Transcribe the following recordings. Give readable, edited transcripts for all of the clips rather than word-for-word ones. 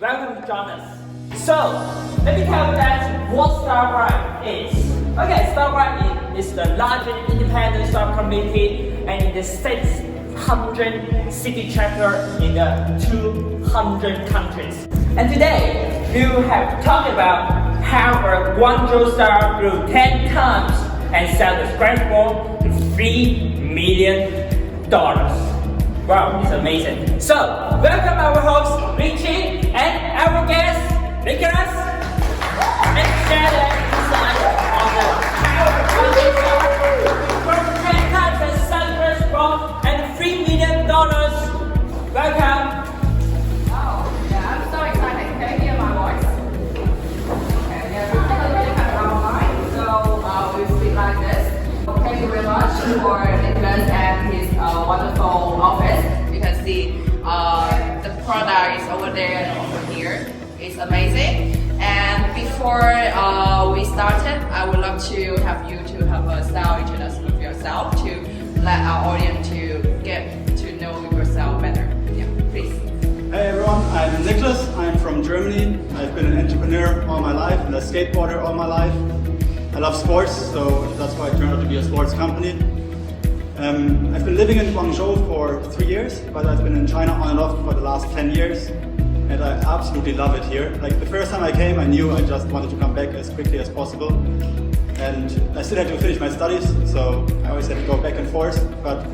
Welcome to join us. So, let me tell you that what Startup Grew is. Okay, Startup Grew is the largest independent startup community and in the 600 city chapter in the 200 countries. And today, we will have talked about how a Guangzhou Startup grew 10 times and sell the skateboard to $3 million. Wow, it's amazing. So, welcome our host, Richie, and our guest, Niklas. Let's share the insights on the power of from 10 times and sell the skateboard and $3 million. Welcome. Oh, yeah, I'm so excited. Can you hear my voice? Okay, yeah, we're really kind of online, so we'll speak like this. So thank you very much for Niklas and his wonderful office. You can see the product is over there and over here. It's amazing. And before we started, I would love to have you to have a self-introduction of yourself to let our audience to get to know yourself better. Yeah, please. Hey everyone, I'm Niklas. I'm from Germany. I've been an entrepreneur all my life and a skateboarder all my life. I love sports, so that's why it turned out to be a sports company. I've been living in Guangzhou for 3 years, but I've been in China on and off for the last 10 years. And I absolutely love it here. Like the first time I came, I knew I just wanted to come back as quickly as possible. And I still had to finish my studies, so I always had to go back and forth. But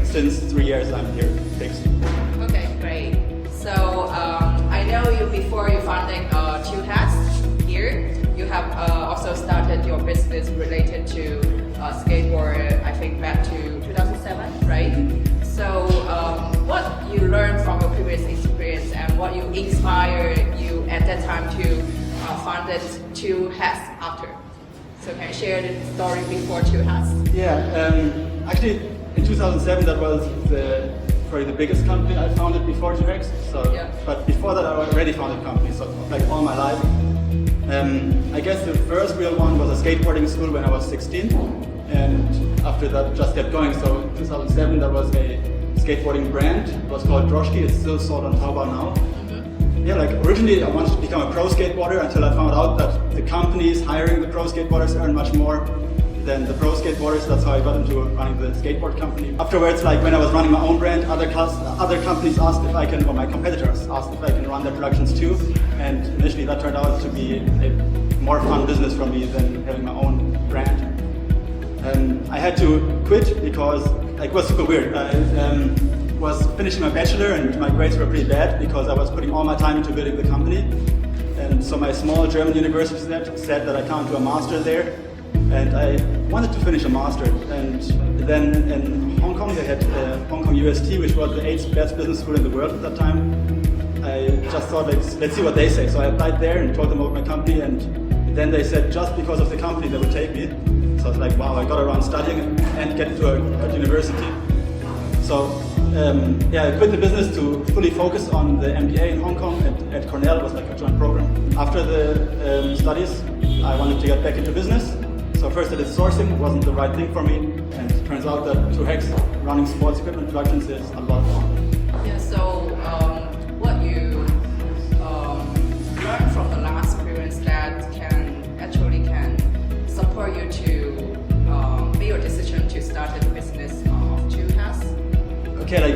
since 3 years, I'm here fixed. Okay, great. So I know you before you founded Two Hats here. You have also started your business related to skateboard, I think back to 2007, right? So what you learned from your previous experience and what you inspired you at that time to founded Two Hats after? So can you share the story before Two Hats? Yeah, actually in 2007 that was probably the biggest company I founded before Two Hats. So, yeah. But before that I already founded companies, so like all my life. I guess the first real one was a skateboarding school when I was 16, and after that just kept going. So in 2007 there was a skateboarding brand, it was called Droshky, it's still sold on Taobao now. Yeah, like originally I wanted to become a pro skateboarder until I found out that the companies hiring the pro skateboarders earn much more than the pro skateboarders. That's how I got into running the skateboard company. Afterwards, like when I was running my own brand, other companies asked if I can, or my competitors asked if I can run their productions too. And initially that turned out to be a more fun business for me than having my own brand. I had to quit because like, it was super weird. I was finishing my bachelor and my grades were pretty bad because I was putting all my time into building the company. And so my small German university said that I can't do a master there. And I wanted to finish a master. And then in Hong Kong, they had Hong Kong UST, which was the 8th best business school in the world at that time. I just thought, like, let's see what they say. So I applied there and told them about my company. And then they said just because of the company they would take me. So I was like, wow, I got around studying and get into a university. So yeah, I quit the business to fully focus on the MBA in Hong Kong at Cornell. It was like a joint program. After the studies, I wanted to get back into business. So first I did sourcing, it wasn't the right thing for me. And it turns out that Two Hats running sports equipment productions is a lot of fun. Yeah, so what you learned from the last experience that can support you to make your decision to start a business of Two Hats? Okay, like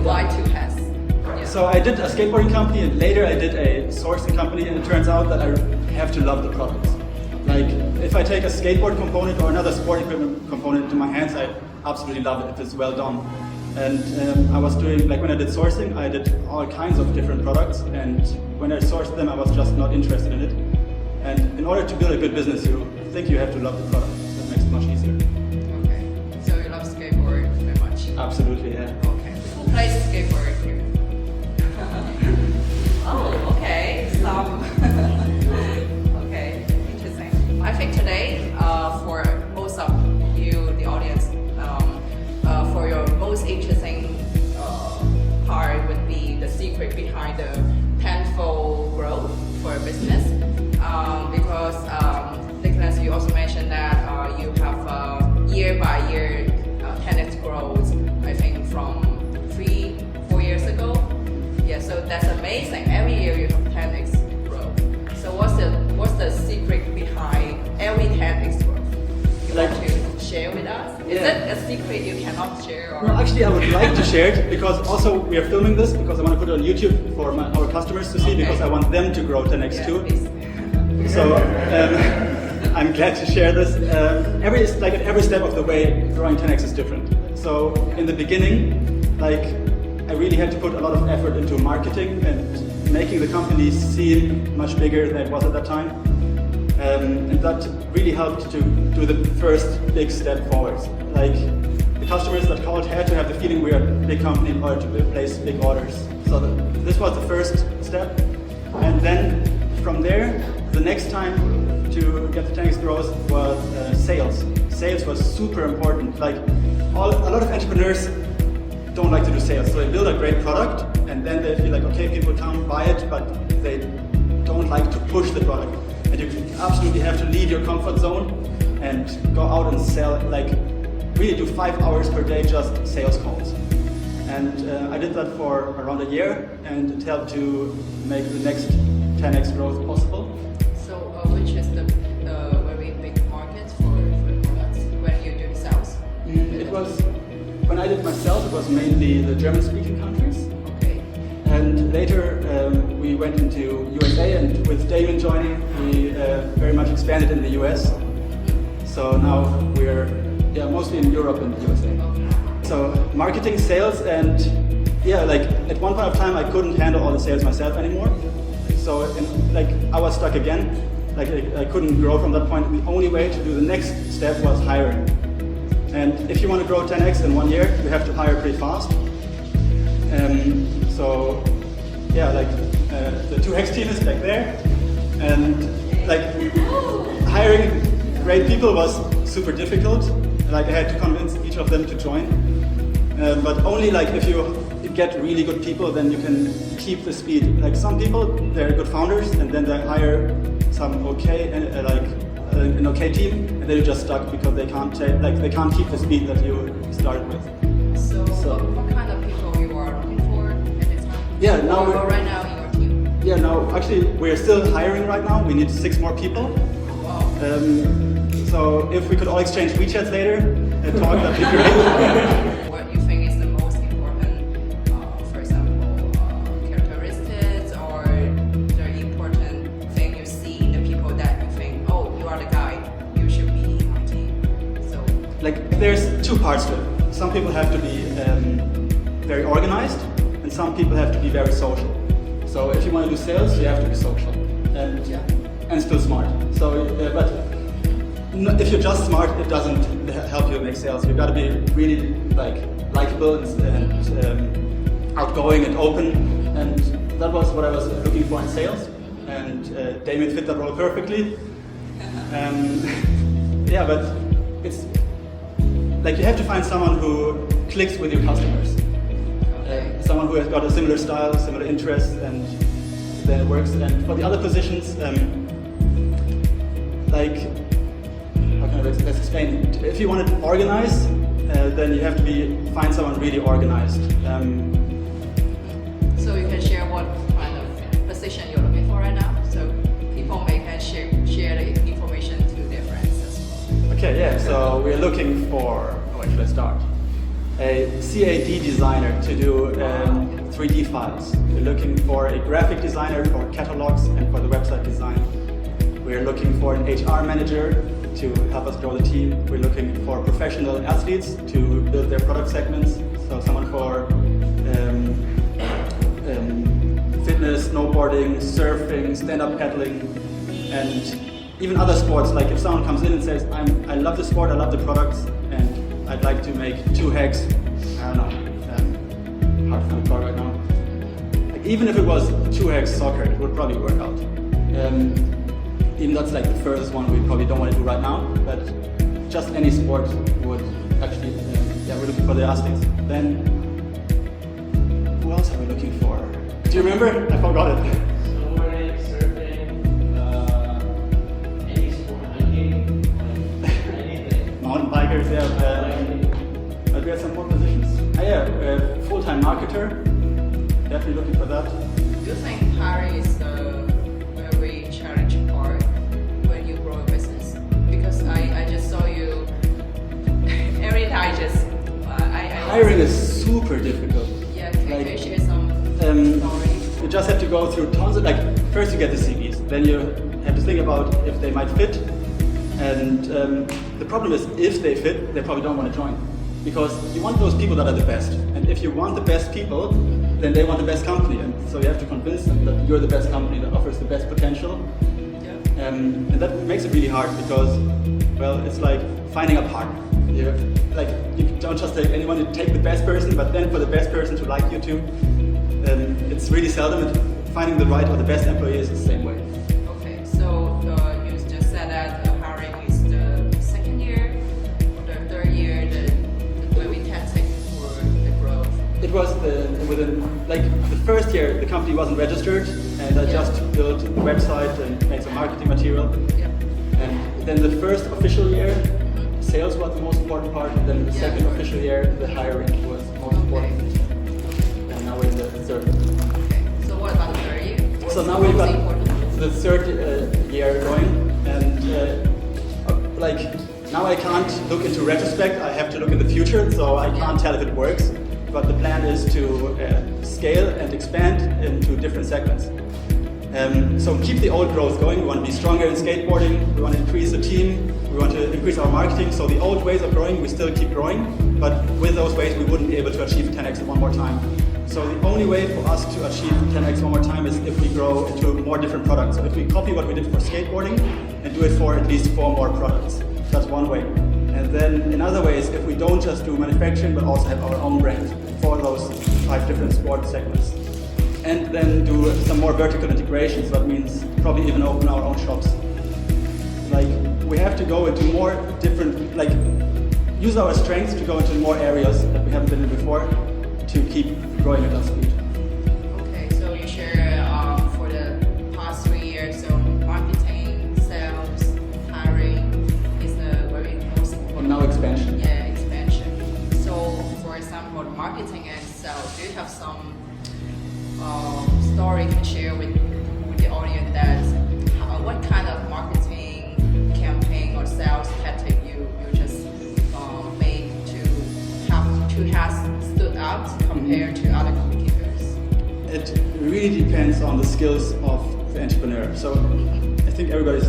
Why Two Hats? Yeah. So I did a skateboarding company and later I did a sourcing company, and it turns out that I have to love the products. Like if I take a skateboard component or another sport equipment component into my hands, I absolutely love it if it's well done. And I was doing, like when I did sourcing, I did all kinds of different products, and when I sourced them I was just not interested in it. And in order to build a good business, you think you have to love the product. That makes it much easier. Okay, so you love skateboard very much? Absolutely, yeah. Okay, who plays skateboard here? Oh, okay, some. Okay, interesting. I think today, for most of you, the audience, for your most interesting part would be the secret behind the tenfold growth for a business. Because Niklas, you also mentioned that you have year by year 10x growth, I think from 3-4 years ago. Yeah, so So that's amazing. Every year you have 10x growth. So what's the secret behind every 10x growth? You want to share with us? Is it a secret you cannot share? Or? No, actually, I would like to share it because also we are filming this because I want to put it on YouTube for our customers to see because I want them to grow 10x too. Please. So I'm glad to share this. At every step of the way, growing 10x is different. So in the beginning, I really had to put a lot of effort into marketing and making the company seem much bigger than it was at that time. And that really helped to do the first big step forward. The customers that called had to have the feeling we are a big company in order to place big orders. So this was the first step. And then from there, the next time to get the 10x growth was sales. Sales was super important. A lot of entrepreneurs don't like to do sales. So they build a great product and then they feel like, okay, people come buy it, but they don't like to push the product. And you absolutely have to leave your comfort zone and go out and sell, really do 5 hours per day just sales calls. And I did that for around a year and it helped to make the next 10x growth possible. So which is the very big market for products when you do sales? It was, when I did myself, it was mainly the German-speaking countries. Okay. And later we went into USA, and with Damon joining, we very much expanded in the US. So now we're mostly in Europe and the USA. So marketing, sales, and at one point of time I couldn't handle all the sales myself anymore. So I was stuck again. I couldn't grow from that point. The only way to do the next step was hiring. And if you want to grow 10x in 1 year, you have to hire pretty fast. The 2x team is back there, and hiring great people was super difficult. I had to convince each of them to join. But only if you get really good people, then you can keep the speed. Some people, they're good founders, and then they hire some an okay team, and then you're just stuck because they can't keep the speed that you started with. So what kind of people you are looking for at this time? Yeah, now right now in your team? Yeah, no, actually we're still hiring right now. We need 6 more people. Wow. So if we could all exchange WeChats later and talk, that'd be great. What you think is the most important, for example, characteristics or the important thing you see in the people that you think, oh, you are the guy, you should be in my team. So there's 2 parts to it. Some people have to be very organized, and some people have to be very social. So if you want to do sales, you have to be social and still smart. So, but if you're just smart, it doesn't help you make sales. You've got to be really likable and outgoing and open. And that was what I was looking for in sales. And Damien fit that role perfectly. But it's you have to find someone who clicks with your customers. Someone who has got a similar style, similar interests, and then it works. And for the other positions, how can I best explain? If you want to organize, then you have to find someone really organized. So you can share what kind of position you're looking for right now, so people can share the information to their friends as well. Okay, yeah. So we're looking for. Where should I start? A CAD designer to do 3D files. We're looking for a graphic designer for catalogs and for the website design. We're looking for an HR manager to help us grow the team. We're looking for professional athletes to build their product segments. So someone for fitness, snowboarding, surfing, stand-up paddling, and even other sports. If someone comes in and says, I love the sport, I love the products, and I'd like to make 2 hacks. I don't know. Hard to talk right now. Even if it was 2 hacks soccer, it would probably work out. Even that's the furthest one we probably don't want to do right now. But just any sport would actually. We're looking for the athletes. Then who else are we looking for? Do you remember? I forgot it. Snowboarding, surfing, any sport, hiking, anything. Mountain bikers, but we have some more positions. Full-time marketer, definitely definitely looking for that. Do you think hiring is a very challenging part when you grow a business? Because I just saw you every time. Hiring is super difficult. Yeah, can you share some stories? You just have to go through tons of, first you get the CVs, then you have to think about if they might fit, and the problem is if they fit, they probably don't want to join, because you want those people that are the best, and if you want the best people, then they want the best company, and so you have to convince them that you're the best company that offers the best potential. Yeah. And that makes it really hard because, well, it's like finding a partner. You don't just take anyone, you take the best person, but then for the best person to like you too, it's really seldom. Finding the right or the best employee is the same way. Okay, so you just said that hiring is the second year or the third year, the very tactic for the growth. It was the first year the company wasn't registered, and I just built the website and made some marketing material. Yeah. And then the first official year, sales was the most important part. Then the second official year, the hiring was most important. And now we're in the third. Okay. So what about the third year? So now we've got the third year going, and now I can't look into retrospect. I have to look in the future, so I can't tell if it works. But the plan is to scale and expand into different segments. So keep the old growth going. We want to be stronger in skateboarding. We want to increase the team. We want to increase our marketing. So the old ways of growing, we still keep growing. But with those ways, we wouldn't be able to achieve 10x one more time. So the only way for us to achieve 10x one more time is if we grow into more different products. So if we copy what we did for skateboarding and do it for at least 4 more products. That's one way. And then another way is if we don't just do manufacturing, but also have our own brand for those 5 different sport segments. And then do some more vertical integration, so that means probably even open our own shops. We have to go into more different, use our strengths to go into more areas that we haven't been in before to keep growing at our speed. Okay, so you share for the past 3 years, so marketing, sales, hiring is the very most important. And now expansion. Yeah, expansion. So for example, marketing and sales, do you have some story you can share with the audience that what kind of marketing campaign or sales tactic you just made to have stood out compared to other competitors? It really depends on the skills of the entrepreneur. So I think everybody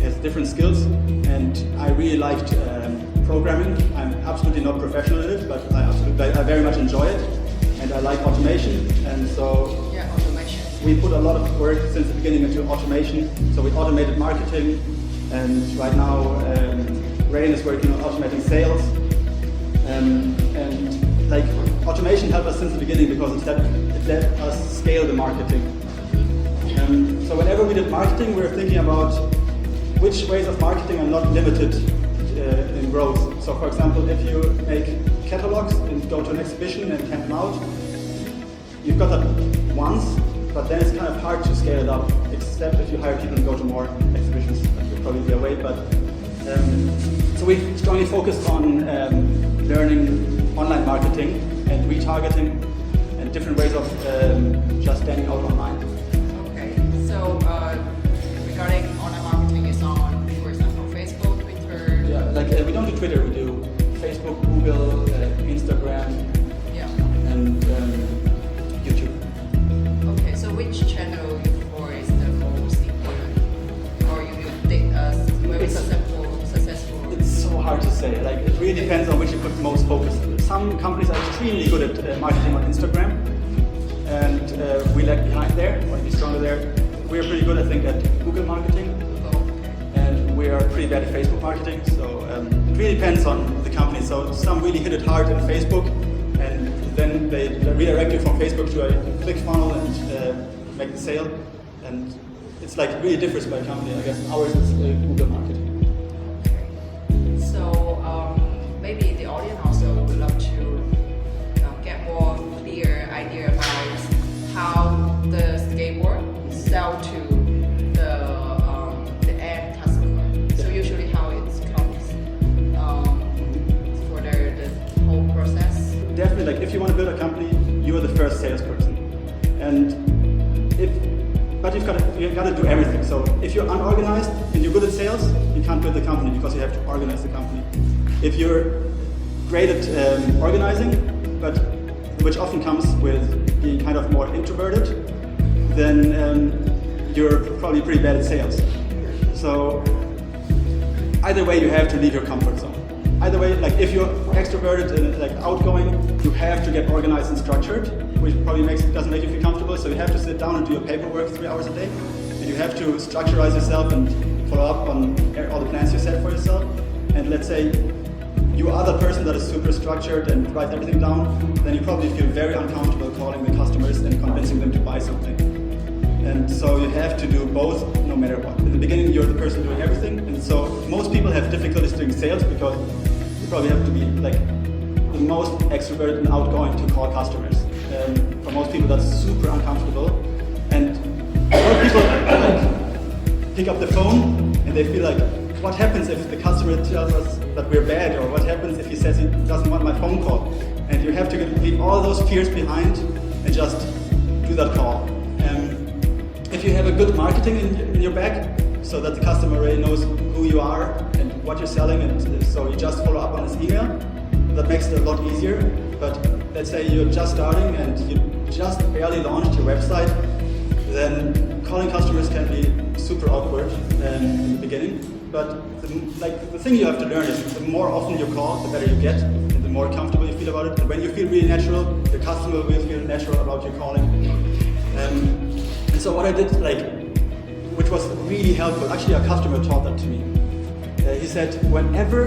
has different skills, and I really liked programming. I'm absolutely not professional in it, but I very much enjoy it. And I like automation, and so automation. We put a lot of work since the beginning into automation. So we automated marketing, and right now Rain is working on automating sales. And automation helped us since the beginning because it let us scale the marketing. So whenever we did marketing, we were thinking about which ways of marketing are not limited in growth. So for example, if you make catalogs and go to an exhibition and camp them out, you've got that once, but then it's kind of hard to scale it up, except if you hire people and go to more exhibitions. That would probably be a way, but so we strongly focused on learning online marketing and retargeting and different ways of just standing out online. Okay, so regarding online marketing is on, for example, Facebook, Twitter? Yeah, we don't do Twitter, we do Facebook, Google, Instagram, and YouTube. Okay, so which channel for is the most important, or you think very successful? It's so hard to say. It really depends on which you put most focus. Some companies are extremely good at marketing on Instagram, and we lag behind there. We want to be stronger there. We are pretty good, I think, at Google marketing, and we are pretty bad at Facebook marketing. So it really depends on the company. So some really hit it hard in Facebook, and then they redirect you from Facebook to a click funnel and make the sale. And it's really differs by company. I guess ours is Google marketing. So maybe the audience also would love to get more clear idea about how the skateboard sell to the end customer. So usually how it comes for the whole process. Definitely, if you want to build a company, you are the first salesperson. But you've got to do everything. So if you're unorganized and you're good at sales, you can't build the company because you have to organize the company. If you're great at organizing, but which often comes with being kind of more introverted, then you're probably pretty bad at sales. So either way, you have to leave your comfort zone. Either way, like if you're extroverted and like outgoing, you have to get organized and structured, which probably doesn't make you feel comfortable. So you have to sit down and do your paperwork 3 hours a day, and you have to structureize yourself and follow up on all the plans you set for yourself. And let's say you are the person that is super structured and writes everything down, then you probably feel very uncomfortable calling the customers and convincing them to buy something. And so you have to do both no matter what. In the beginning, you're the person doing everything, and so most people have difficulties doing sales because you probably have to be like the most extroverted and outgoing to call customers. For most people, that's super uncomfortable. And a lot of people like pick up the phone and they feel like, what happens if the customer tells us that we're bad, or what happens if he says he doesn't want my phone call? And you have to leave all those fears behind and just do that call. If you have a good marketing in your bag, so that the customer already knows who you are and what you're selling, and so you just follow up on his email, that makes it a lot easier. But let's say you're just starting and you just barely launched your website, then calling customers can be super awkward in the beginning. But the thing you have to learn is the more often you call, the better you get, and the more comfortable you feel about it. And when you feel really natural, the customer will feel natural about you calling. And so what I did, which was really helpful, actually a customer taught that to me. He said, whenever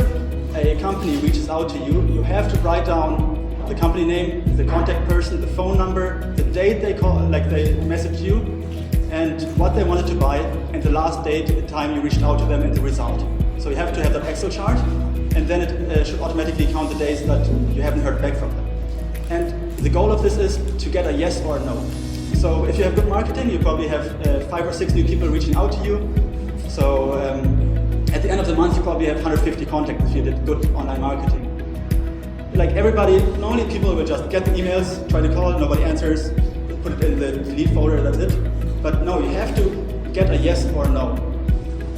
a company reaches out to you, you have to write down the company name, the contact person, the phone number, the date they call, they message you, and what they wanted to buy, and the last date, the time you reached out to them, and the result. So you have to have that Excel chart, and then it should automatically count the days that you haven't heard back from them. And the goal of this is to get a yes or a no. So if you have good marketing, you probably have 5 or 6 new people reaching out to you. So at the end of the month, you probably have 150 contacts if you did good online marketing. Like everybody, normally people will just get the emails, try to call, nobody answers, put it in the delete folder, that's it. But no, you have to get a yes or a no.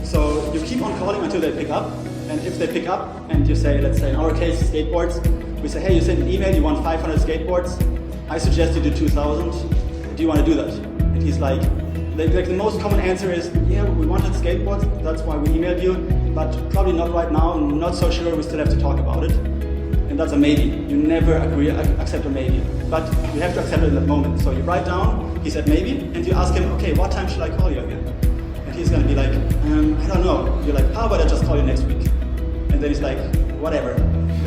So you keep on calling until they pick up. And if they pick up and you say, let's say in our case, skateboards, we say, hey, you sent an email, you want 500 skateboards. I suggest you do 2,000. Do you want to do that? And he's like the most common answer is, yeah, we wanted skateboards, that's why we emailed you, but probably not right now, I'm not so sure, we still have to talk about it. And that's a maybe. You never accept a maybe, but you have to accept it in that moment. So you write down, he said maybe, and you ask him, okay, what time should I call you again? And he's going to be like, I don't know. You're like, how about I just call you next week? And then he's like, whatever.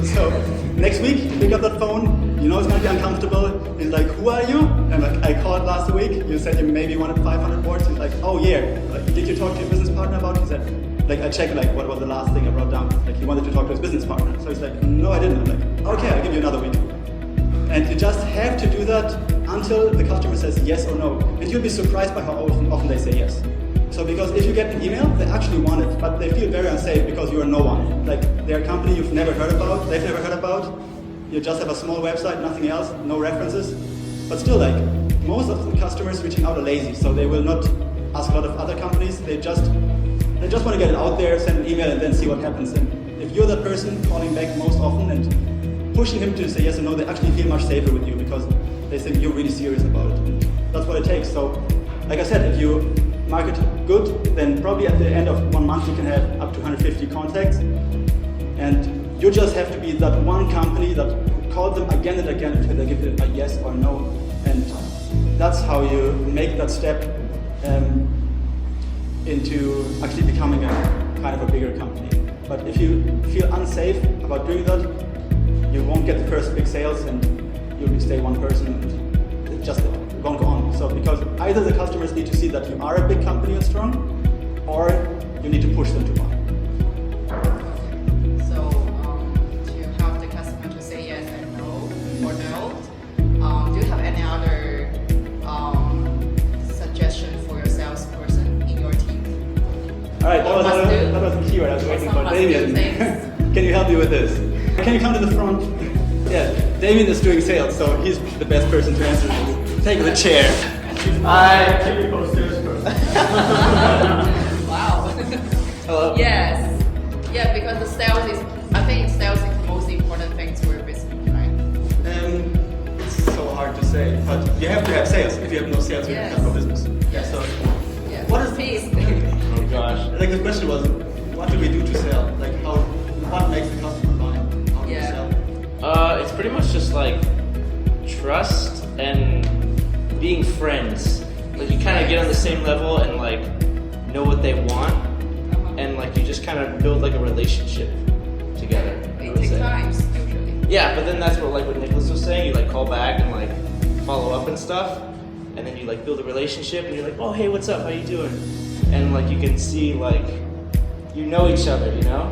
So next week, you pick up that phone, you know it's going to be uncomfortable. He's like, who are you? And like, I called last week, you said you maybe wanted 500 boards. He's like, oh yeah. Like, did you talk to your business partner about it? He said, I checked what was the last thing I wrote down. He wanted to talk to his business partner. So he's like, no, I didn't. I'm like, okay, I'll give you another week. And you just have to do that until the customer says yes or no. And you'll be surprised by how often they say yes. So because if you get an email, they actually want it, but they feel very unsafe because you are no one. They're a company you've never heard about, they've never heard about. You just have a small website, nothing else, no references. But still, most of the customers reaching out are lazy, so they will not ask a lot of other companies. They just want to get it out there, send an email, and then see what happens. And if you're that person calling back most often and pushing him to say yes or no, they actually feel much safer with you because they think you're really serious about it. And that's what it takes. So, like I said, if you market good, then probably at the end of 1 month you can have up to 150 contacts. And you just have to be that one company that calls them again and again until they give it a yes or no. And that's how you make that step into actually becoming a kind of a bigger company. But if you feel unsafe about doing that, you won't get the first big sales and you'll stay one person and it just won't go on. So because either the customers need to see that you are a big company and strong, or you need to push them to buy. So to help the customer to say yes and no or no, do you have any other suggestion for your salesperson in your team? All right, that was the keyword I was waiting for. Damien, can you help me with this? Can you come to the front? Yeah, Damien is doing sales, so he's the best person to answer this. Take the chair. I keep you posted first. Wow. Hello. Yes. Yeah, because the sales is, I think sales is the most important thing for a business, right? It's so hard to say, but you have to have sales. If you have no sales, you Yes. have no business. Yes. So, Yeah. what is peace? Oh gosh. like the question was, what do we do to sell? Like what makes the customer buy? How do we Yeah. sell? It's pretty much just like trust and being friends. Like you kind of get on the same level and like know what they want, and like you just kind of build like a relationship together. I It would takes say. time usually. Yeah, but then that's what like what Niklas was saying. You like call back and like follow up and stuff, and then you like build a relationship, and you're like, oh hey, what's up? How you doing? And like you can see like you know each other, you know.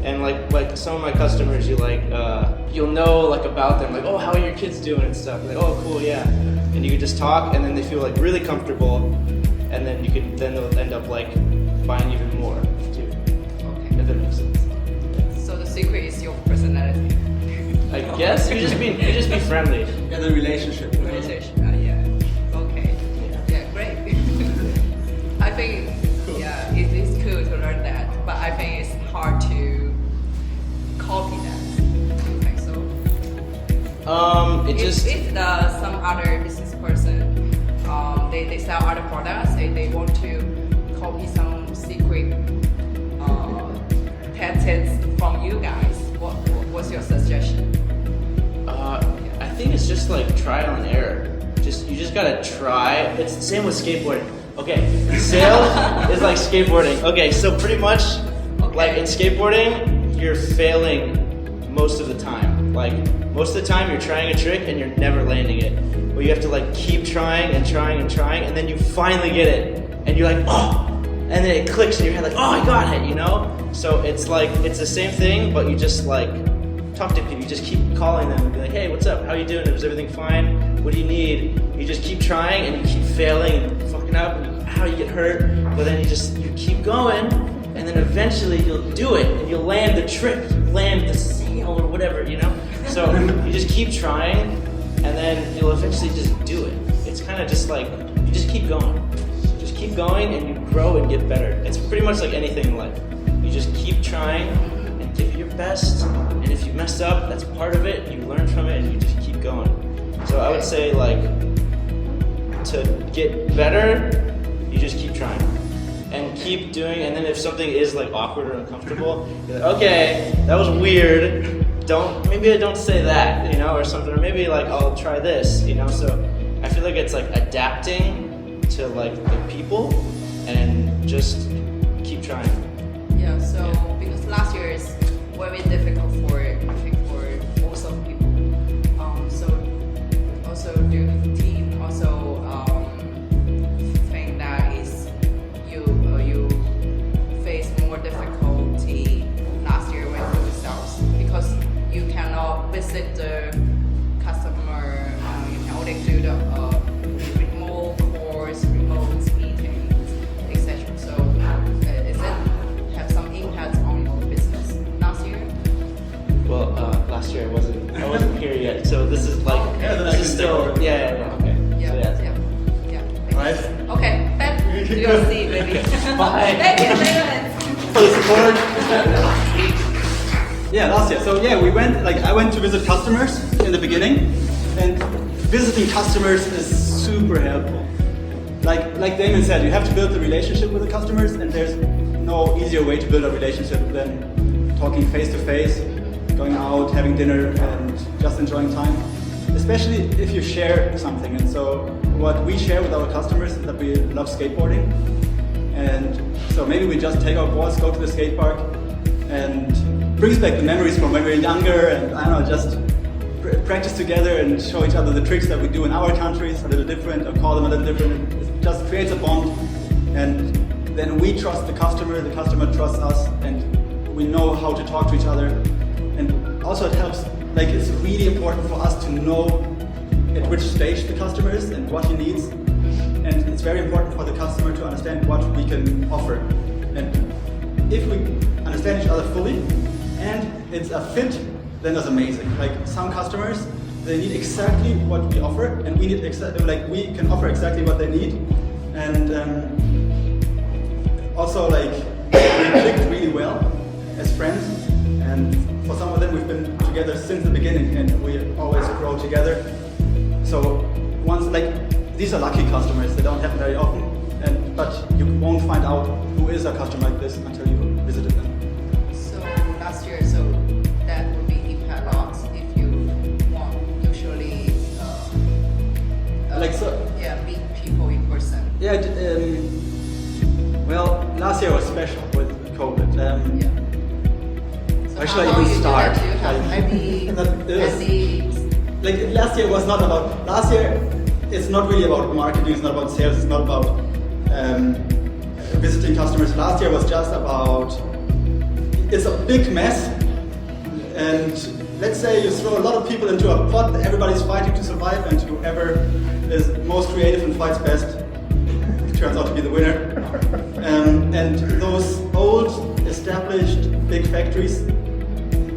And like some of my customers, you'll know like about them, like oh how are your kids doing and stuff. Like oh cool yeah, and you can just talk, and then they feel like really comfortable, and then they'll end up like buying even more too. Okay. If that makes sense. So the secret is your personality. I guess you just be friendly. Yeah, the relationship. Yeah. Okay. Yeah, great. I think yeah, it is cool to learn that, but I think it's hard to copy that. Do you think so? If some other business person they sell other products, they want to copy some secret patents from you guys. What's your suggestion? I think it's just like trial and error. You just gotta try. It's the same with skateboarding. Okay, sales is like skateboarding. Okay, so pretty much like in skateboarding, you're failing most of the time. Like most of the time you're trying a trick and you're never landing it. But you have to like keep trying and trying and trying, and then you finally get it. And you're like, oh, and then it clicks in your head like, oh, I got it, you know? So it's like, it's the same thing, but you just like talk to people. You just keep calling them and be like, hey, what's up? How you doing? Is everything fine? What do you need? You just keep trying and you keep failing and fucking up and how you get hurt, but then you keep going, and then eventually you'll do it and you'll land the trick, you land the sale or whatever, you know? So you just keep trying, and then you'll eventually just do it. It's kind of just like, you just keep going. Just keep going and you grow and get better. It's pretty much like anything in life. You just keep trying and give it your best, and if you mess up, that's part of it, you learn from it, and you just keep going. So I would say like, to get better, you just keep trying. And keep doing, and then if something is like awkward or uncomfortable, you're like, okay, that was weird, maybe I don't say that, you know, or something, or maybe like I'll try this, you know. So I feel like it's like adapting to like the people and just keep trying. Yeah, so because last year is very difficult for, I think, for most of people. So also do the team also think that is you face more difficulty last year when doing sales, because you cannot visit the customer, you can only do the remote calls, remote meetings, etc. So is it have some impact on your business last year? Well, last year I wasn't here yet, so this is like, this is still, okay. Yeah, So, yeah. Right. Okay, back to your seat, maybe. Bye. Thank you, David. For the support. Yeah, last year. So yeah, I went to visit customers in the beginning, and visiting customers is super helpful. Like Damon said, you have to build the relationship with the customers, and there's no easier way to build a relationship than talking face to face, going out, having dinner, and just enjoying time. Especially if you share something. And so what we share with our customers is that we love skateboarding. And so maybe we just take our boards, go to the skate park, and brings back the memories from when we were younger, and I don't know, just practice together and show each other the tricks that we do in our countries, a little different, or call them a little different. It just creates a bond, and then we trust the customer trusts us, and we know how to talk to each other. And also it helps, like it's really important for us to know at which stage the customer is and what he needs. And it's very important for the customer to understand what we can offer. And if we understand each other fully and it's a fit, then that's amazing. Like some customers, they need exactly what we offer, and we need we can offer exactly what they need, and also like we clicked really well as friends, and for some of them we've been together since the beginning, and we always grow together. So once these are lucky customers, they don't happen very often, but you won't find out who is a customer like this until you visited them. So last year, so that would be impact a lot if you want usually meet people in person. Yeah. Well, last year was special with COVID. So Where should I how even you start? Do that? Do you have any Last year was not about. Last year, it's not really about marketing. It's not about sales. It's not about visiting customers. Last year was just about. It's a big mess, and let's say you throw a lot of people into a pot. Everybody's fighting to survive, and whoever is most creative and fights best turns out to be the winner. And those old, established big factories,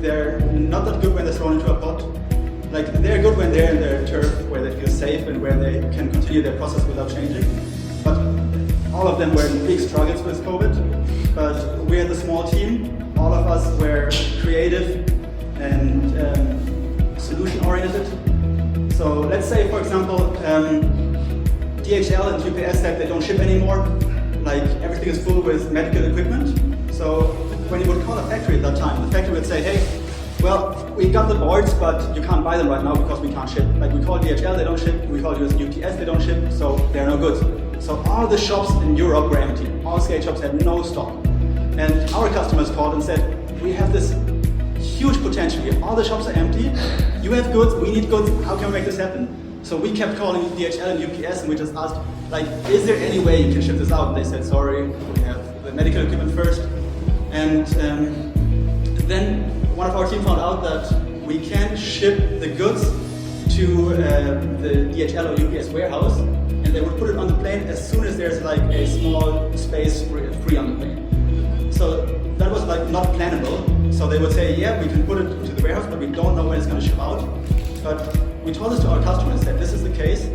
they're not that good when they're thrown into a pot. Like, they're good when they're in their turf, where they feel safe and where they can continue their process without changing. But all of them were in big struggles with COVID. But we're the small team. All of us were creative and solution-oriented. So let's say, for example, DHL and UPS said they don't ship anymore. Like, everything is full with medical equipment. So when you would call a factory at that time, the factory would say, hey, well, we got the boards, but you can't buy them right now because we can't ship. Like, we call DHL, they don't ship. We call UPS, they don't ship. So they're no good. So all the shops in Europe were empty. All skate shops had no stock. And our customers called and said, we have this huge potential here. All the shops are empty. You have goods, we need goods. How can we make this happen? So we kept calling DHL and UPS, and we just asked, like, is there any way you can ship this out? And they said, sorry, we have the medical equipment first. And then one of our team found out that we can ship the goods to the DHL or UPS warehouse, and they would put it on the plane as soon as there's like a small space free on the plane. So that was like not plannable. So they would say, yeah, we can put it to the warehouse, but we don't know when it's going to ship out. But we told this to our customers that this is the case,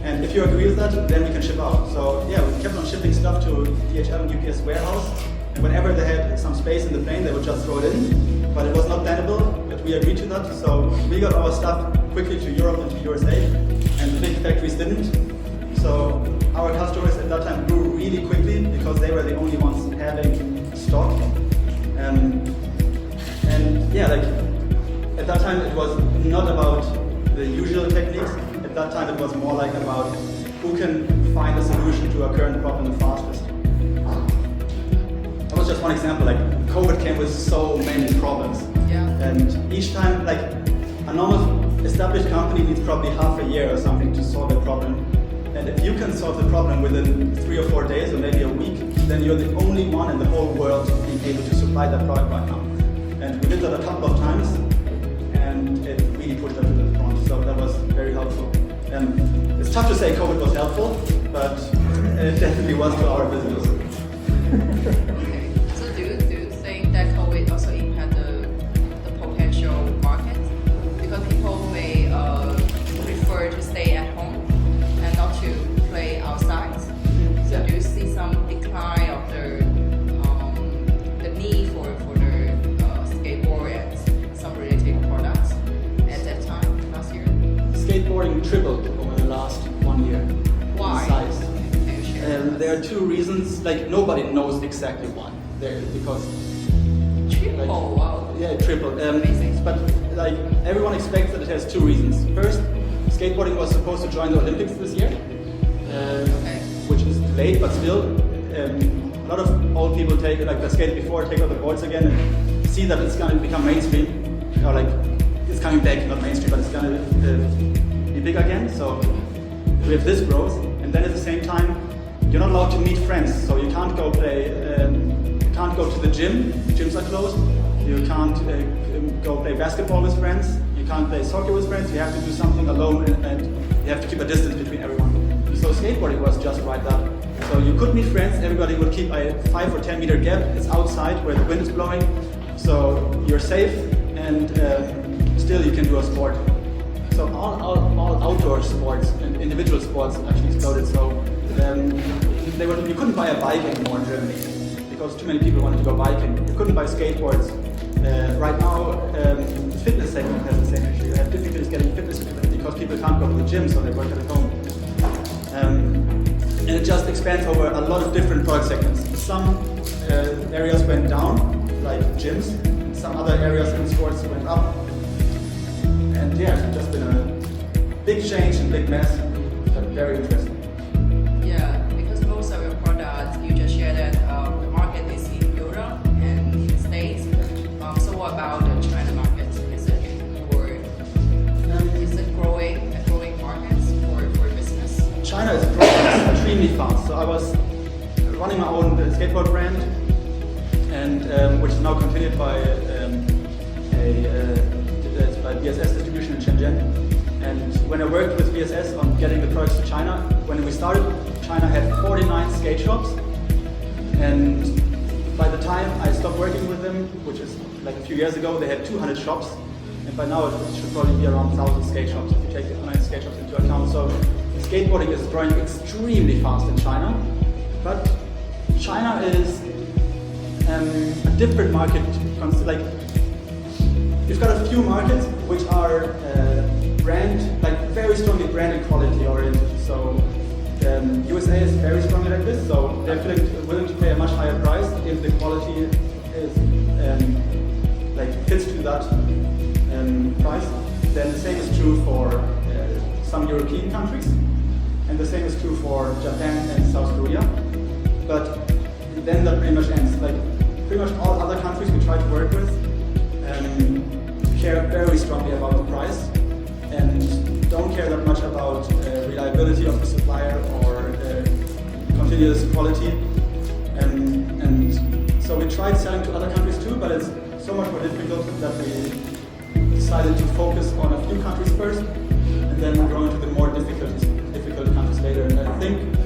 and if you agree with that, then we can ship out. So yeah, we kept on shipping stuff to DHL and UPS warehouse, and whenever they had some space in the plane, they would just throw it in. But it was not plannable, but we agreed to that. So we got our stuff quickly to Europe and to USA, and the big factories didn't. So our customers at that time grew really quickly because they were the only ones having stock. And yeah, like at that time it was not about the usual techniques. At that time it was more like about who can find a solution to a current problem the fastest. That was just one example. Like, COVID came with so many problems. Yeah. And each time, like, a normal established company needs probably half a year or something to solve a problem. And if you can solve the problem within 3 or 4 days or maybe a week, then you're the only one in the whole world being able to supply that product right now. And we did that a couple of times, and it really pushed us to the front. So that was very helpful. And it's tough to say COVID was helpful, but it definitely was to our business. Okay. So do you think that COVID also impact the potential market? Because people may prefer to stay at home and not to play outside. So do you see some decline of the need for the skateboard and some related products at that time last year? Skateboarding tripled over the last 1 year. Why? In size. Can you share? There are two reasons. Like, nobody knows exactly why. Because Triple, wow. yeah, tripled. Amazing. But like, everyone expects that it has two reasons. First, skateboarding was supposed to join the Olympics this year, Okay. which is delayed, but still, a lot of old people take that skated before, take out the boards again, and see that it's going to become mainstream, or like it's coming back, not mainstream, but it's going to be big again. So we have this growth, and then at the same time, you're not allowed to meet friends, so you can't go play. You can't go to the gym. Gyms are closed. You can't go play basketball with friends. You can't play soccer with friends. You have to do something alone, and you have to keep a distance between everyone. So skateboarding was just like that. So you could meet friends. Everybody would keep a 5 or 10 meter gap. It's outside where the wind is blowing, so you're safe, and still you can do a sport. so all outdoor sports and individual sports actually exploded. So you couldn't buy a bike anymore in Germany because too many people wanted to go biking. You couldn't buy skateboards. Right now, the fitness segment has the same issue. You have difficulties getting fitness equipment because people can't go to the gym, so they work at home. And it just expands over a lot of different product segments. Some areas went down, like gyms. Some other areas in sports went up. And yeah, it's just been a big change and big mess, but very interesting. Yeah, because most of your products, you just share that the market is in Europe and in the States. So what about the China market? Is it growing markets for business? China is growing extremely fast. So I was running my own skateboard brand, and which is now continued by by BSS distribution in Shenzhen. And when I worked with BSS on getting the products to China, when we started, China had 49 skate shops. And by the time I stopped working with them, which is like a few years ago, they had 200 shops. And by now it should probably be around 1,000 skate shops if you take the online skate shops into account. So skateboarding is growing extremely fast in China. But China is a different market. Like, you've got a few markets which are very strongly brand and quality oriented. So USA is very strongly like this, so they're willing to pay a much higher price if the quality is fits to that price. Then the same is true for some European countries, and the same is true for Japan and South Korea. But then that pretty much ends. Like pretty much all other countries we try to work with care very strongly about the price and don't care that much about reliability of the supplier or continuous quality. And so we tried selling to other countries too, but it's so much more difficult that we decided to focus on a few countries first and then grow into the more difficult countries later. And I think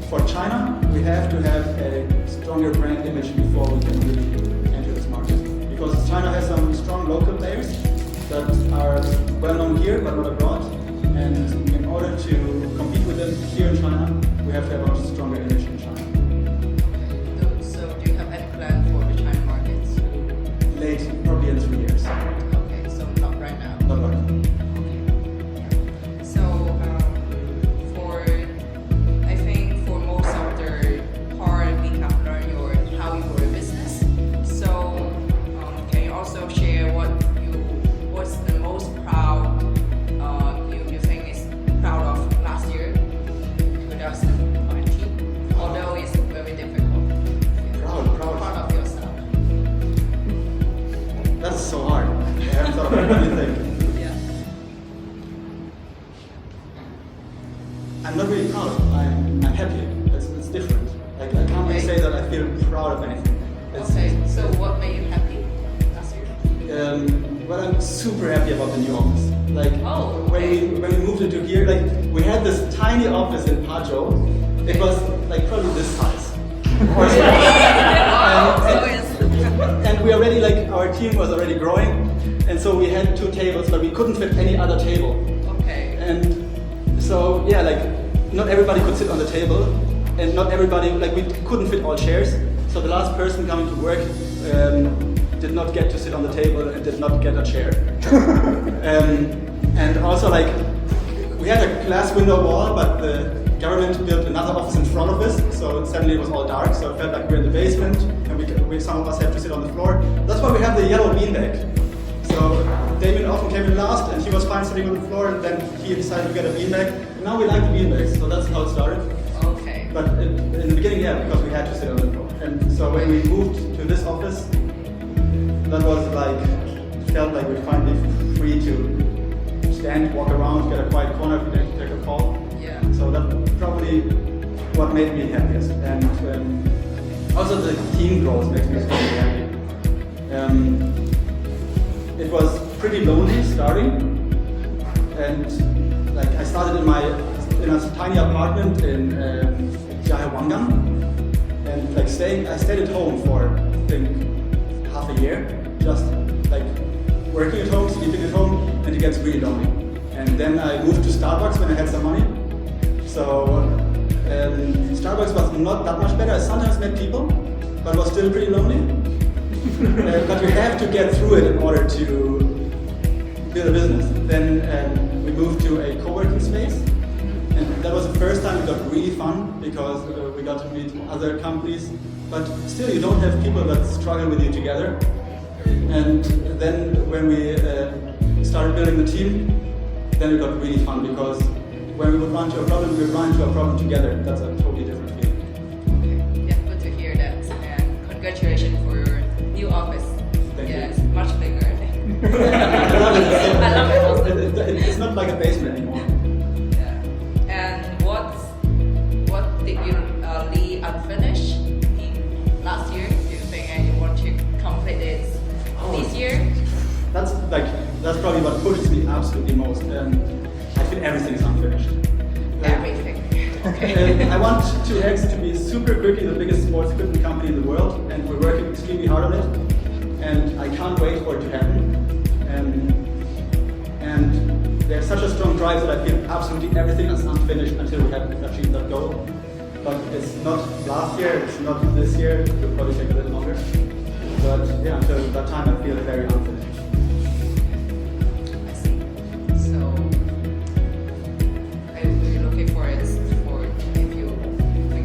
for China, we have to have a stronger brand image before we can really enter this market. Because China has some strong local players that are well known here but not abroad. And in order to compete with them here in China, we have to have a much stronger image in China. So do you have any plan for the China markets? Late, probably in 3 years. Okay, so not right now. Not right now. So I think for most of the part we have learned how you grow your business. So can you also share what's the most proud you think is proud of last year, 2020? Although it's very difficult. Proud of yourself. That's so hard. I haven't thought about anything. Yeah. I'm not really proud. I'm happy. It's different. Like I can't really say that I feel proud of anything. Okay. So what made you happy last year? Well, I'm super happy about the new office. Like when we moved into here, like we had this tiny office in Pazhou. It was like probably this size. And we already our team was already growing, and so we had 2 tables, but we couldn't fit any other table. Okay. And so yeah, not everybody could sit on the table, and not everybody we couldn't fit all chairs. So the last person coming to work did not get to sit on the table and did not get a chair. And also we had a glass window wall, but the government built another office in front of this, so suddenly it was all dark, so it felt like we were in the basement, and some of us had to sit on the floor. That's why we have the yellow beanbag. So Damien often came in last, and he was fine sitting on the floor, and then he decided to get a beanbag. And now we like the beanbags, so that's how it started. Okay. But in the beginning, yeah, because we had to sit on the floor. And so when we moved to this office, that was felt like we're finally free to stand, walk around, get a quiet corner if we need to take a call. Yeah. So that's probably what made me happiest. And also the team growth makes me especially happy. It was pretty lonely starting, and I started in a tiny apartment in Jiahewangang, and I stayed at home for I think half a year, just working at home, sleeping at home, and it gets really lonely. And then I moved to Starbucks when I had some money. So Starbucks was not that much better. I sometimes met people, but was still pretty lonely. But you have to get through it in order to build a business. Then we moved to a co-working space. And that was the first time it got really fun because we got to meet other companies. But still, you don't have people that struggle with you together. And then when we started building the team, then it got really fun because when we would run into a problem, we would run into a problem together. That's a totally different feeling. Okay. Yeah, good to hear that. And congratulations for your new office. Thank you. It's much bigger, I think. I love it. I love it also. It's not like a basement anymore. Yeah. And what did you leave unfinished last year? Do you think and you want to complete it this year? That's probably what pushes me absolutely most. I feel everything is unfinished. Everything. Okay. I want 2X to be super quickly the biggest sports equipment company in the world, and we're working extremely hard on it. And I can't wait for it to happen. And there's such a strong drive that I feel absolutely everything is unfinished until we have achieved that goal. But it's not last year, it's not this year, it will probably take a little longer. But yeah, until that time I feel very unfinished. I see. So I'm really looking for it for if you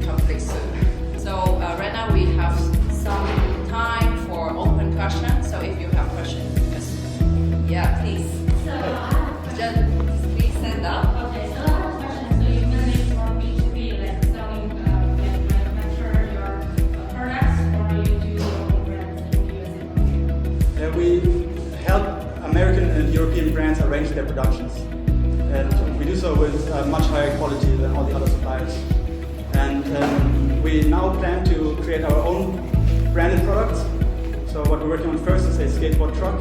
complete soon. So right now we have some time for open questions. So if you have questions, please. So I have a question. Just please stand up. Okay, so I have a question. So you manage for B2B, like selling, manufacture your products, or you do your own brands in the USA market? We help American and European brands arrange their productions. And we do so with much higher quality than all the other suppliers. And we now plan to create our own branded products. So what we're working on first is a skateboard truck.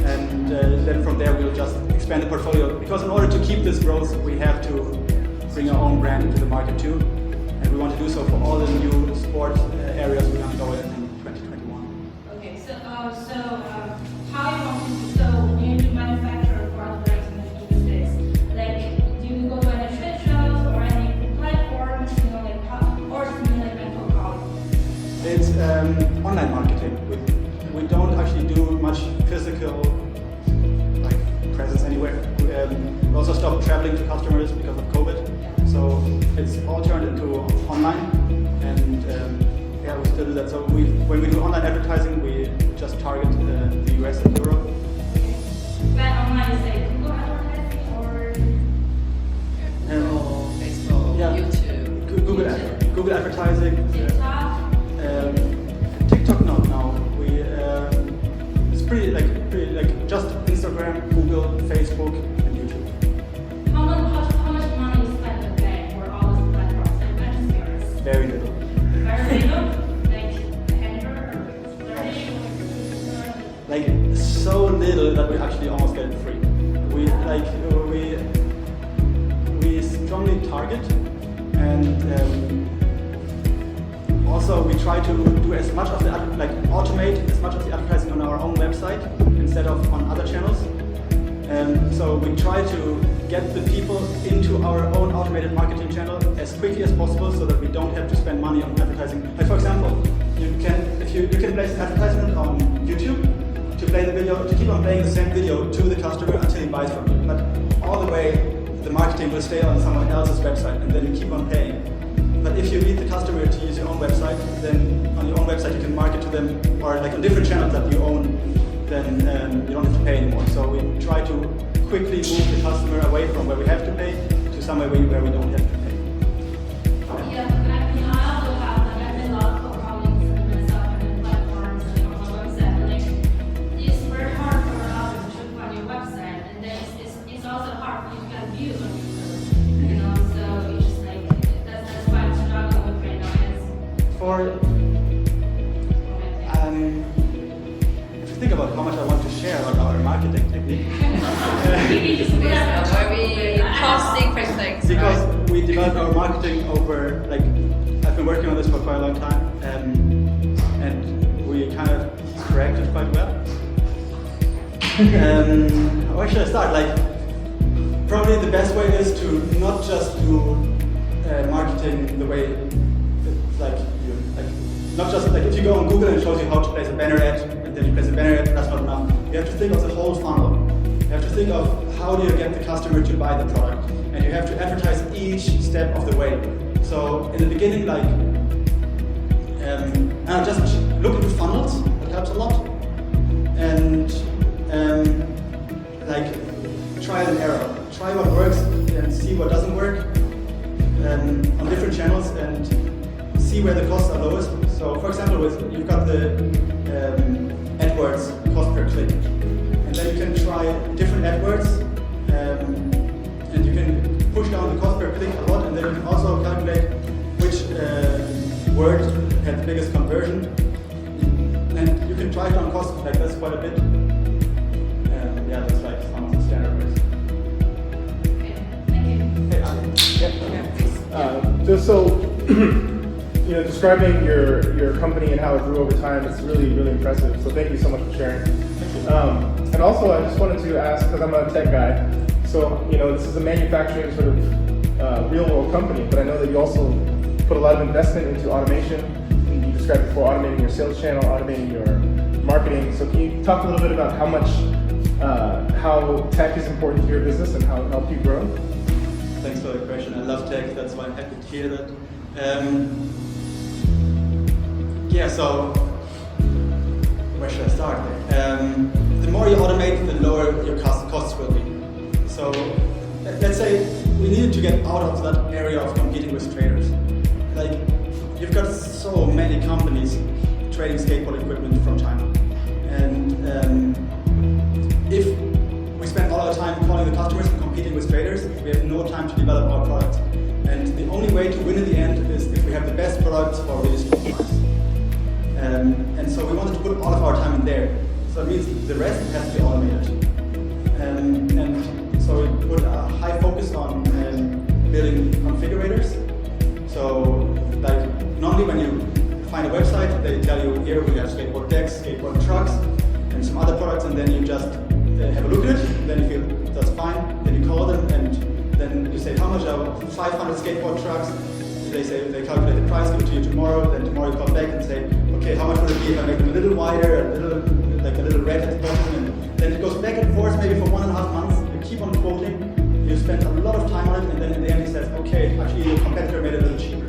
And then from there we'll just expand the portfolio. Because in order to keep this growth, we have to bring our own brand into the market too. And we want to do so for all the new sport areas we're going to go in 2021. Okay, so how you want to, so when you manufacture for other brands in the States, like do you go to any trade shows or any platforms, like how, or something like mental college? It's online marketing. We don't actually do much physical presence anywhere. We also stopped traveling to customers because of COVID. So it's all turned into online, and we still do that. So when we do online advertising, we just target the US and Europe. Okay. But online is like Google advertising or? Facebook, Yeah. YouTube. Google advertising. TikTok? TikTok not now. It's pretty just Instagram, Google, Facebook, and YouTube. How much money you spend a day for all these platforms? I'm just curious. Very little. Very little? Like 100 or 30? Like so little that we actually almost get it free. We strongly target, and also we try to do as much of the automate as much of the advertising on our own website instead of on other channels. So we try to get the people into our own automated marketing channel as quickly as possible, so that we don't have to spend money on advertising. Like for example, you can place an advertisement on YouTube to play the video, to keep on playing the same video to the customer until he buys from you. But all the way, the marketing will stay on someone else's website, and then you keep on paying. But if you lead the customer to use your own website, then on your own website you can market to them, or like on different channels that you own, then you don't have to pay anymore. So we try to quickly move the customer away from where we have to pay to somewhere where we don't have to pay. Yeah, I also have a lot of colleagues and myself and platforms and on my website. Like, it's very hard for others to find your website, and then it's also hard for you to get views on your so it's just like that's why I'm struggling with right now. If you think about how much I want to share about our marketing technique. It's a very top secret things. Because we developed our marketing over, I've been working on this for quite a long time, and we kind of cracked it quite well. Where should I start? probably the best way is to not just do marketing the way, not just like if you go on Google and it shows you how to place a banner ad, and then you place a banner ad, that's not enough. You have to think of the whole funnel. You have to think of how do you get the customer to buy the product, and you have to advertise each step of the way. So in the beginning, like, just look into funnels. That helps a lot, and like trial and error. Try what works and see what doesn't work on different channels, and see where the costs are lowest. So for example, you've got the AdWords cost per click, and then you can try different AdWords, and you can push down the cost per click a lot, and then you can also calculate which word had the biggest conversion, and you can drive down costs like this quite a bit. Yeah, that's like some of the standard ways. Just so, describing your company and how it grew over time, it's really, really impressive. So thank you so much for sharing. And also, I just wanted to ask, because I'm a tech guy, so this is a manufacturing sort of real world company, but I know that you also put a lot of investment into automation. You described before automating your sales channel, automating your marketing. So can you talk a little bit about how tech is important to your business and how it helped you grow? Thanks for the question. I love tech, that's why I'm happy to hear that. So where should I start? The more you automate, the lower your costs will be. So let's say we needed to get out of that area of competing with traders. Like, you've got so many companies trading skateboard equipment from China, and if we spend all our time calling the customers and competing with traders, we have no time to develop our products. And the only way to win in the end is if we have the best products for a really strong price. And so we wanted to put all of our time in there. So it means the rest has to be automated. And so we put a high focus on building configurators. So like normally when you find a website, they tell you here we have skateboard decks, skateboard trucks, and some other products, and then you just have a look at it, and then you feel that's fine, then you call them, and then you say how much are 500 skateboard trucks. They say they calculate the price, give it to you tomorrow. Then tomorrow you come back and say, okay, how much would it be if I make them a little wider, a little red at the bottom, and then it goes back and forth maybe for 1.5 months. You keep on quoting, you spend a lot of time on it, and then in the end he says, okay, actually your competitor made it a little cheaper.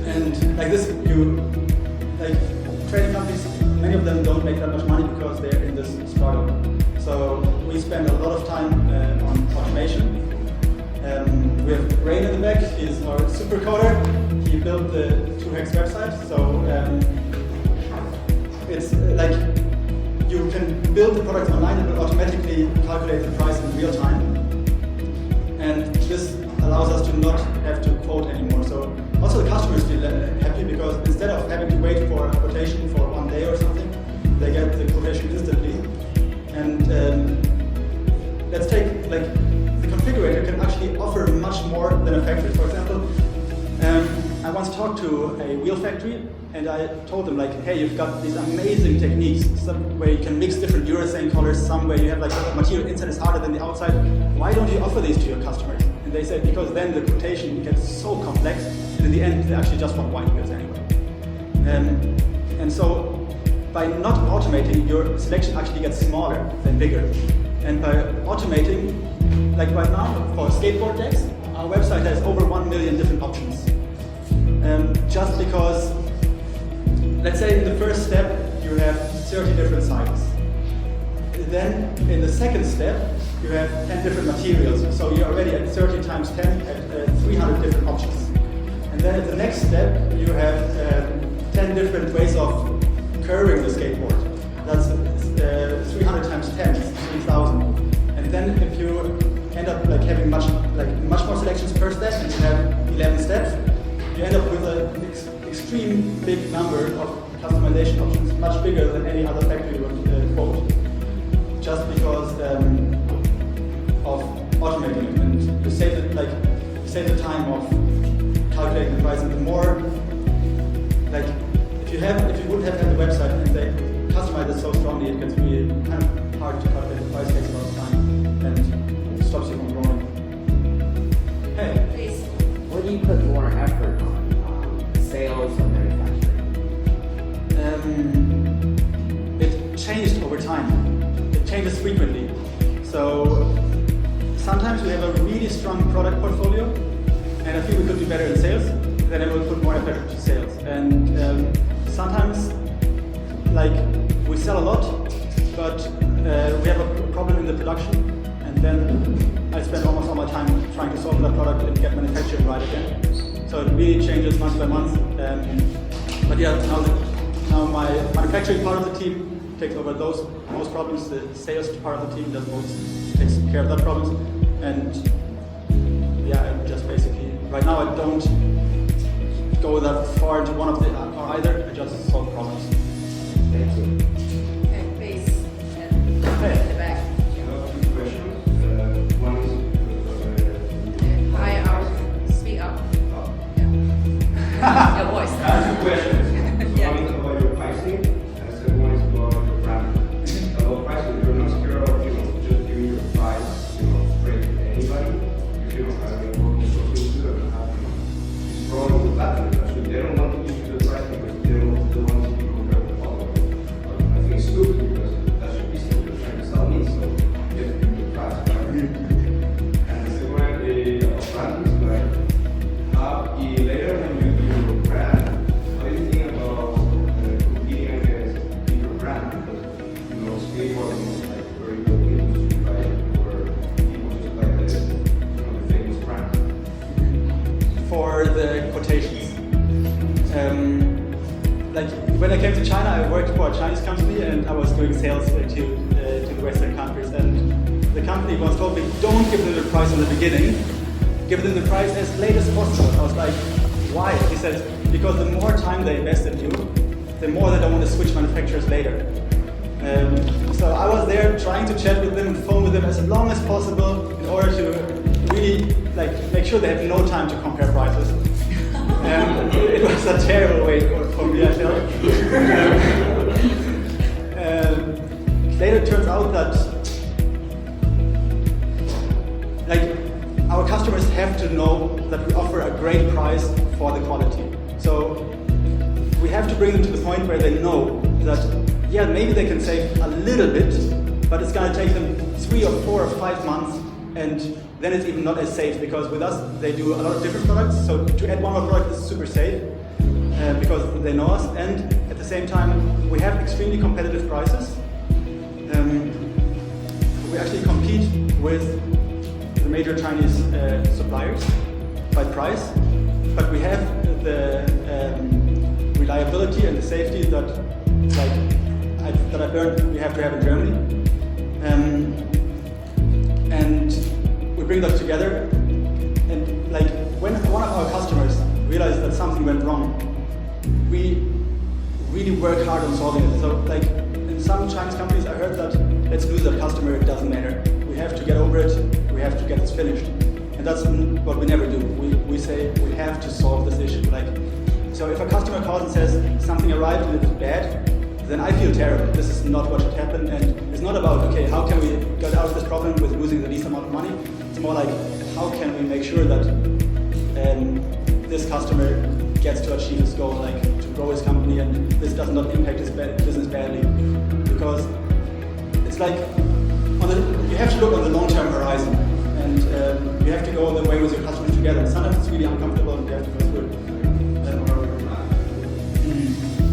And like this, trading companies, many of them don't make that much money because they're in this struggle. So we spend a lot of time on automation. We have Rain in the back, he's our super coder. He built the 2Hex website. So it's like you can build the product online and it will automatically calculate the price in real time. And this allows us to not have to quote anymore. So also the customers feel happy because instead of having to wait for a quotation for 1 day or something, they get the quotation instantly. And let's take like the configurator can actually offer much more than a factory. For example, I once talked to a wheel factory and I told them like, hey, you've got these amazing techniques, some where you can mix different urethane colors, some where you have like the material inside is harder than the outside. Why don't you offer these to your customers? And they said because then the quotation gets so complex and in the end they actually just want white goods anyway. And so by not automating, your selection actually gets smaller than bigger. And by automating, like right now for skateboard decks, our website has over 1 million different options. Just because, let's say in the first step, you have 30 different sizes. Then in the second step, you have 10 different materials. So you're already at 30 times 10 at 300 different options. And then at the next step, you have 10 different ways of curving the skateboard. That's 300 times 10 is 3,000. And then if you end up like having much more selections per step, and you have 11 steps, you end up with an extreme big number of customization options, much bigger than any other factory would quote. Just because of automating it, and you save the time of calculating the price, and the more like if you wouldn't have had the website and they customize it so strongly, it gets really kind of hard to calculate the price, takes a lot of time. And do you put more effort on? Sales or manufacturing? It changed over time. It changes frequently. So sometimes we have a really strong product portfolio, and I feel we could do better in sales. Then I will put more effort into sales. And sometimes, like, we sell a lot, but we have a problem in the production, and then I spend almost all my time trying to solve that product and get manufacturing right again. So it really changes month by month. But yeah, now my manufacturing part of the team takes over most problems. The sales part of the team takes care of that problems. And yeah, I just basically, right now I don't go that far into one of the or either. I just solve problems. Thank you. Okay, please. And in the back. Two questions. One is Hi, speak up. Yeah. Your voice. two questions. Yeah. One is about your pricing, and the second one is about your brand. About pricing, you're not scared of just giving your price straight to anybody. If you don't have any working social good and have this problem with that, so they don't want to give you the price because they don't want to be compared with other. I think it's stupid because that's your business. You're trying to sell me, so you have to give me the price. And the second one is brand is like later when you do your brand, how do you think about competing against bigger brand? Because skateboarding is like a very good industry, right? Where people just like the famous brand. For the quotations. Like when I came to China, I worked for a Chinese company and I was doing sales to the Western countries. And the company once told me, don't give them the price in the beginning, give them the price as late as possible. I was like, why? He said, because the more time they invest in you, the more they don't want to switch manufacturers later. So I was there trying to chat with them, phone with them as long as possible in order to really make sure they have no time to compare prices. It was a terrible way for me, I felt. Later it turns out that our customers have to know that we offer a great price for the quality. So we have to bring them to the point where they know that, yeah, maybe they can save a little bit, but it's going to take them 3 or 4 or 5 months, and then it's even not as safe, because with us they do a lot of different products. So to add one more product is super safe because they know us, and at the same time we have extremely competitive prices. We actually compete with the major Chinese suppliers by price, but we have the reliability and the safety that I've learned we have to have in Germany, and we bring that together. And when one of our customers realized that something went wrong, we really work hard on solving it. So in some Chinese companies, I heard that let's lose that customer, it doesn't matter. We have to get over it, we have to get this finished. And that's what we never do. We say we have to solve this issue. So if a customer calls and says something arrived and it's bad, then I feel terrible. This is not what should happen, and it's not about, okay, how can we get out of this problem with losing the least amount of money? It's more like, how can we make sure that this customer gets to achieve his goal, to grow his company, and this does not impact his business badly. Because it's you have to look on the long-term horizon, and you have to go the way with your customers together. Sometimes it's really uncomfortable and you have to go through it.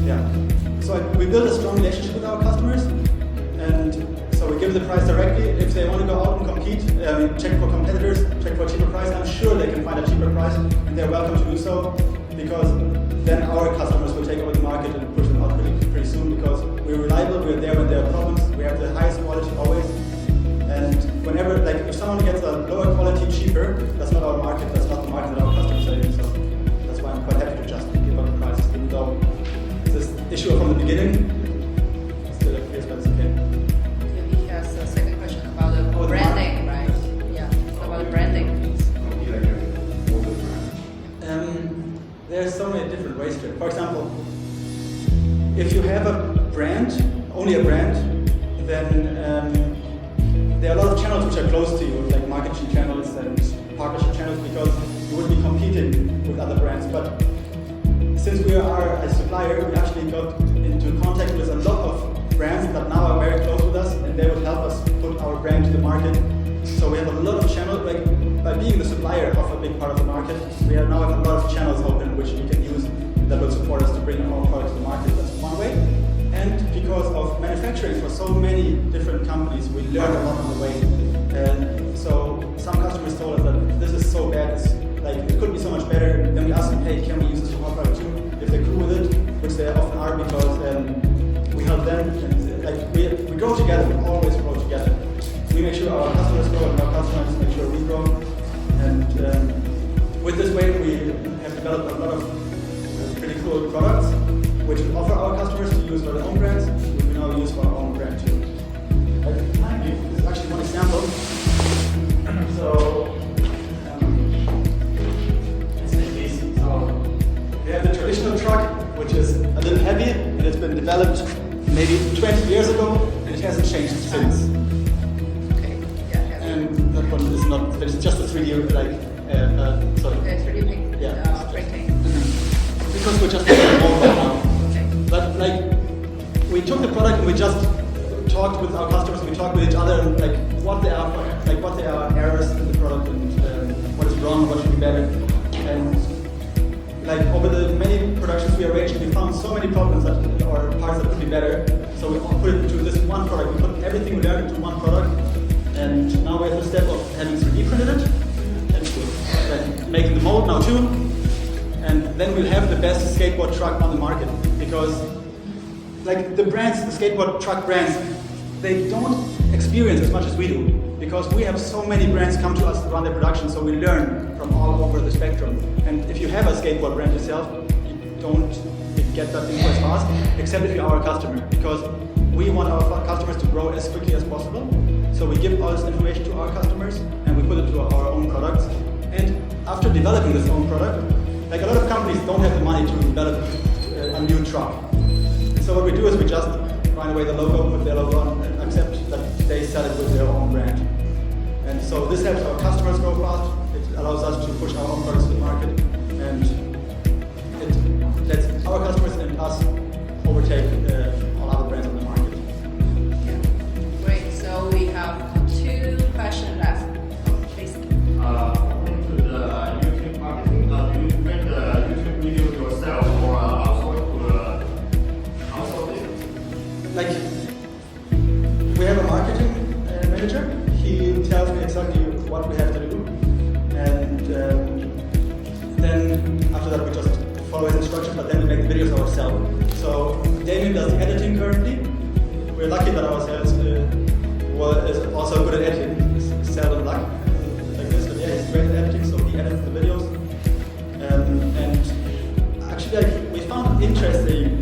Yeah. So we build a strong relationship with our customers, and so we give them the price directly. If they want to go out and compete, check for competitors, check for a cheaper price. I'm sure they can find a cheaper price, and they're welcome to do so, because then our customers will take over the market and push them out pretty soon, because we're reliable, we're there when there are problems, we have the highest quality always. And whenever, if someone gets a lower quality cheaper, that's not our market, that's not the market that our customers are in. So that's why I'm quite happy to just give up the prices, even though this issue from the beginning still appears, but it's okay. He has a second question about the branding, right? Yeah, about the branding. There's so many different ways to it. For example, if you have a brand, only a brand, then there are a lot of channels which are close to you, like marketing channels and partnership channels, because you would be competing with other brands. But since we are a supplier, we actually got into contact with a lot of brands that now are very close with us, and they would help us put our brand to the market. So we have a lot of channels, like by being the supplier of a big part of the market, we now have a lot of channels open which we can use that will support us to bring our products to the market. That's one way. And because of manufacturing for so many different companies, we learned a lot on the way. And so some customers told us that this is so bad, it's like it could be so much better. Then we asked them, hey, can we use this for our product too? If they're cool with it, which they often are, because we help them. And like we grow together, we always grow together. We make sure our customers grow and our customers make sure we grow. And with this way, we have developed a lot of pretty cool products, which we offer our customers to use for their own brands, which we now use for our own brand too. This is actually one example. So, we have the traditional truck, which is a little heavy, and it's been developed maybe 20 years ago, and it hasn't changed since. And that one is not, it's just a 3D, sorry. 3D printing. Because we're just making more right now. But like, we took the product and we just talked with our customers, we talked with each other, and like what they are errors in the product, and what is wrong, what should be better. And like over the many productions we arranged, we found so many problems or parts that could be better. So we put it into this one product. We put everything we learned into one product, and now we're at the step of having 3D printed it, and making the mold now too. And then we'll have the best skateboard truck on the market, because like the brands, the skateboard truck brands, they don't experience as much as we do, because we have so many brands come to us to run their production, so we learn from all over the spectrum. And if you have a skateboard brand yourself, you don't get that info as fast, except if you're our customer, because we want our customers to grow as quickly as possible. So we give all this information to our customers, and we put it to our own products. And after developing this own product, like a lot of companies don't have the money to develop a new truck. And so what we do is we just find away the logo, put their logo on, and accept that they sell it with their own brand. And so this helps our customers grow fast. It allows us to push our own products to the market, and it lets our customers and us overtake all other brands on the market. Yeah. Great. So we have 2 questions left. Please. According to the YouTube marketing, do you make the YouTube video yourself or outsource it? Like, we have a marketing manager. He tells me exactly what we have to do, and then after that we just follow his instructions, but then we make the videos ourselves. So Damien does the editing currently. We're lucky that our sales is also good at editing. It's seldom luck like this, but yeah, he's great at editing, so he edits the videos. And actually, like, we found an interesting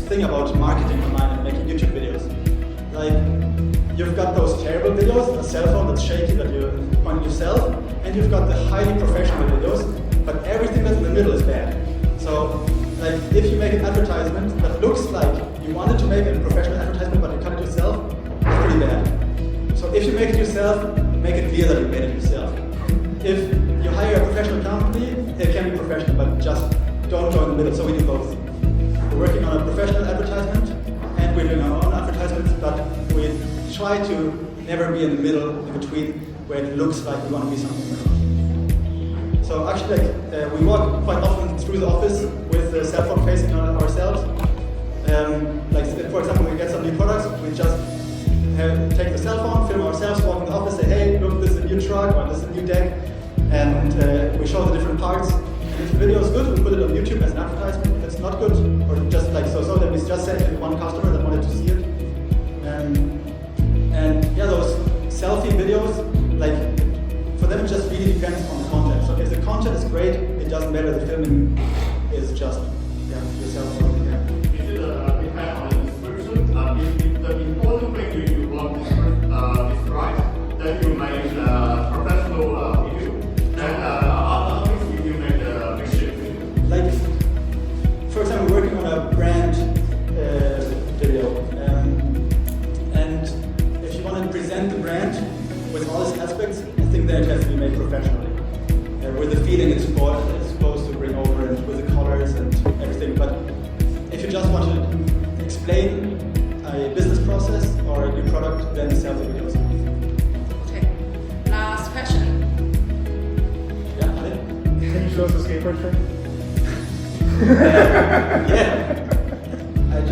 thing about marketing online and making YouTube videos. Like, you've got those terrible videos, a cell phone that's shaky that you point at yourself, and you've got the highly professional videos, but everything that's in the middle is bad. So, like, if you make an advertisement that looks like you wanted to make a professional advertisement, but you cut it yourself, it's pretty bad. So if you make it yourself, make it clear that you made it yourself. If you hire a professional company, it can be professional, but just don't go in the middle. So we do both. We're working on a professional advertisement, and we're doing our own advertisements, but we try to never be in the middle, in between, where it looks like we want to be something. So actually, like, we walk quite often through the office with the cell phone facing on ourselves. Like, for example, we get some new products, we just take the cell phone, film ourselves, walk in the office, say, hey, look, this is a new truck, or this is a new deck, and we show the different parts. And if the video is good, we put it on YouTube as an advertisement. If it's not good, or just like so, then we just send it to one customer that wanted to see it. And yeah, those selfie videos, like, for them it just really depends on the content. So if the content is great, it doesn't matter, the filming is just, yourself. Is it depend on the description? If the important thing you want to describe, then you make a professional video. Then other things you make a makeshift video. Like, for example, working on a brand video, and if you want to present the brand with all its aspects, I think that it has to be made professionally. With the explain a business process or a new product, then sell the videos. Okay. Last question. Yeah, Ali? Can you show us the skateboard trick? Yeah. I'm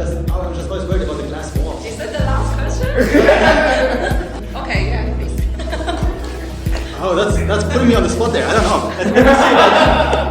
just always worried about the glass walls. Is that the last question? Okay, yeah, please. Oh, that's putting me on the spot there. I don't know.